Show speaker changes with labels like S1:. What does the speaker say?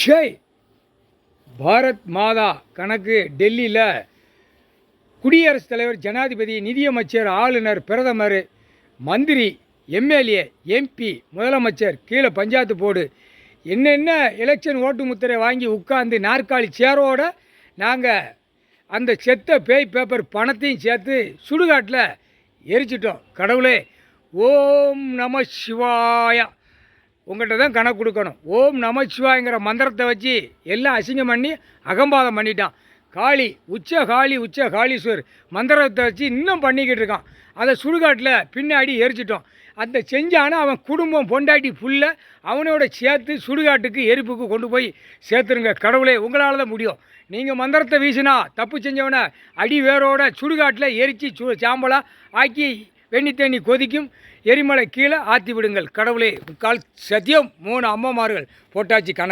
S1: ஷேய் பாரத் மாதா கணக்கு டெல்லியில் குடியரசுத் தலைவர், ஜனாதிபதி, நிதியமைச்சர், ஆளுநர், பிரதமர், மந்திரி, எம்எல்ஏ, எம்பி, முதலமைச்சர், கீழே பஞ்சாயத்து போர்டு என்னென்ன எலெக்ஷன் ஓட்டு முத்திரை வாங்கி உட்காந்து நாற்காலி சேரோட நாங்கள் அந்த செத்த பேய் பேப்பர் பணத்தையும் சேர்த்து சுடுகாட்டில் எரிச்சிட்டோம். கடவுளே, ஓம் நம சிவாயா, உங்கள்கிட்ட தான் கணக்கு கொடுக்கணும். ஓம் நம சிவாயங்கிற மந்திரத்தை வச்சு எல்லாம் அசிங்கம் பண்ணி அகம்பாதம் பண்ணிட்டான். காளி உச்ச காளீஸ்வர் மந்திரத்தை வச்சு இன்னும் பண்ணிக்கிட்டு இருக்கான். அதை சுடுகாட்டில் பின்னாடி எரிச்சிட்டோம். அந்த செஞ்சானா அவன் குடும்பம், பொண்டாட்டி, புல்ல அவனோட சேர்த்து சுடுகாட்டுக்கு எரிப்புக்கு கொண்டு போய் சேர்த்துருங்க. கடவுளே, உங்களால் தான் முடியும். நீங்கள் மந்திரத்தை வீசினா தப்பு செஞ்சவனை அடி வேரோட சுடுகாட்டில் எரித்து சாம்பலாக ஆக்கி வெண்ணி தண்ணி கொதிக்கும் எரிமலை கீழே ஆற்றி விடுங்கள். கடவுளே, முக்கால் சத்தியம் 3 அம்மமார்கள் போட்டாச்சு கணக்கு.